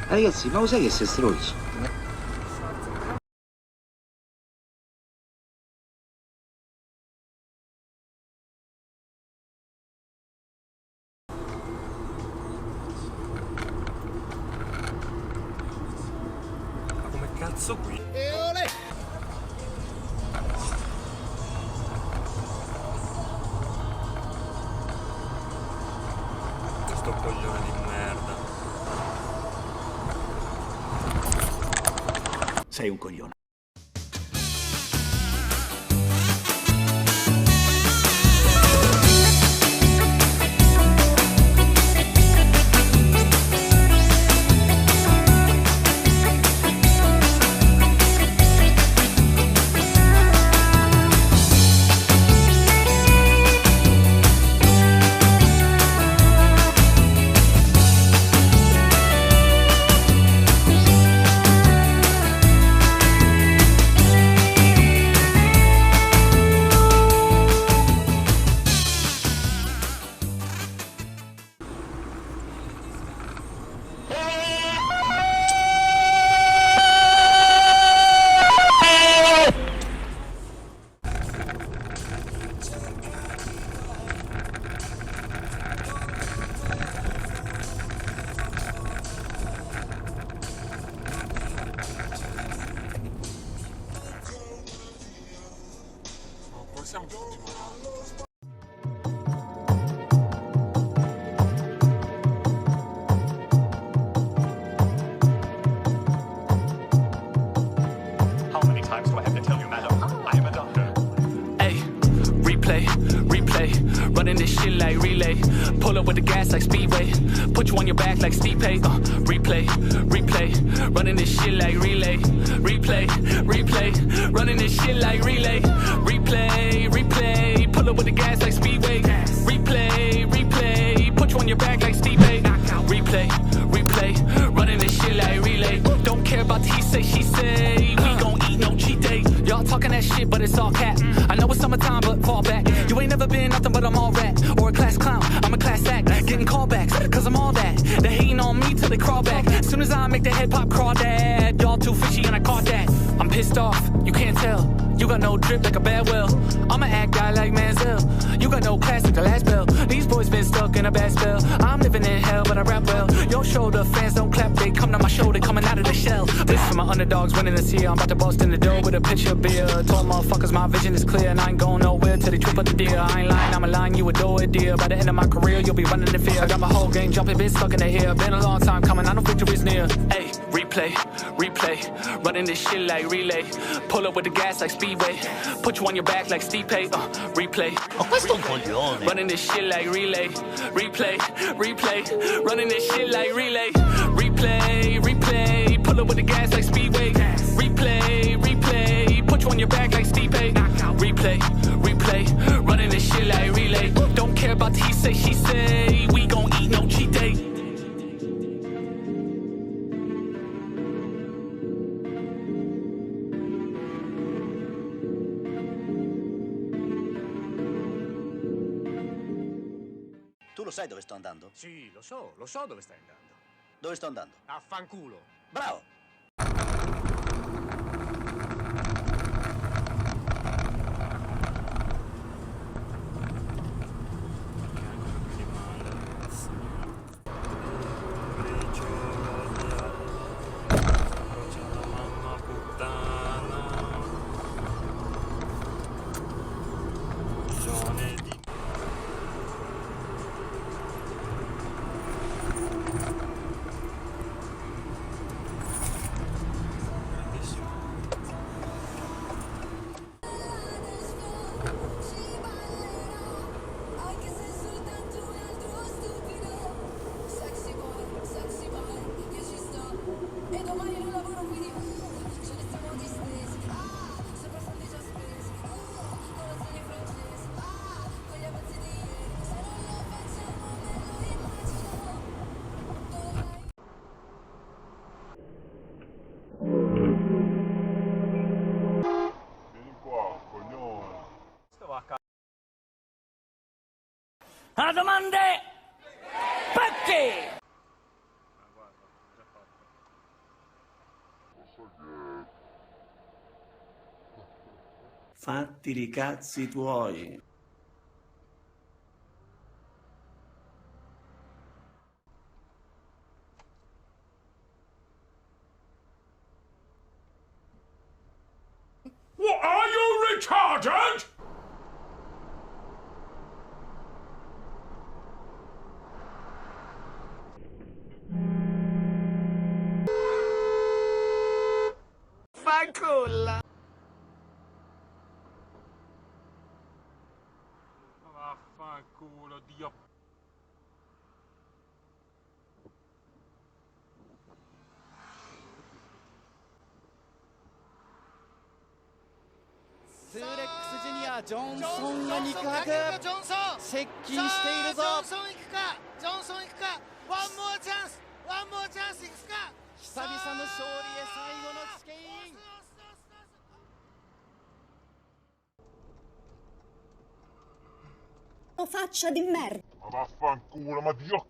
Ragazzi, ma lo sai che sei stronzo? Ma come cazzo qui? E olè! Sto coglione di merda. Sei un coglione. Possiamo continuare. How many times do I have to tell you, madam? I am a doctor. Hey, replay, replay, running this shit like relay. Pull up with the gas like Speedway. Put you on your back like Steve Pay. Replay, replay, running this shit like relay. Replay, replay, running this shit like relay. Replay, replay, pull up with the gas like Speedway. Replay, replay, put you on your back like Steve Pay. Replay, replay, running this shit like relay. Don't care about the he say, she say. We gon' eat no cheat day. Y'all talking that shit, but it's all cap. I know it's summertime, but fall back. You ain't never been nothing but I'm all rat. Or a class clown, I'm a class act. Getting callbacks, cause I'm all that. They hating on me till they crawl back. Soon as I make the head pop crawdad. Y'all too fishy and I caught that. I'm pissed off, you can't tell. You got no drip like a bad well. I'm an act guy like Manziel. You got no class like the last bell. These boys been stuck in a bad spell. I'm living in hell, but I rap well. Your shoulder fans don't clap, they come to my shoulder, coming out of the shell. This for my underdogs winning this year. I'm about to bust in the door with a pitcher of beer. Told motherfuckers my vision is clear and I ain't going nowhere till they trip up the deer. I ain't lying, I'm a line, you adore it, dear. By the end of my career, you'll be running in fear. I got my whole game jumping, been stuck in the air. Been a long time coming, I know victory's near. Hey, replay, replay, running this shit like relay. Pull up with the gas like Speedway. Put you on your back like Steve Pay. Replay. Ma questo è un coglione. Running this shit like relay. Replay, replay. Running this shit like relay. Replay, replay. Pull up with the gas like Speedway. Replay, replay. Put you on your back like Steve Pay. Replay, replay. Running this shit like relay. Don't care about the he say, she say. We gon' eat no cheat day. Tu lo sai dove sto andando? Sì, lo so dove stai andando. Dove sto andando? Affanculo. Bravo! A domande! Perché? Guarda, già fatto. Fatti i cazzi tuoi. What, are you retarded? Fanculo. Vaffanculo, Dio.ジョンソンが肉薄接近しているぞ。ジョンソン行くか、ジョンソン行くか、ワンモアチャンス、ワンモアチャンス行くか。久々の勝利へ最後のチキン。Faccia di merda. Ma vaffanculo, ma Dio.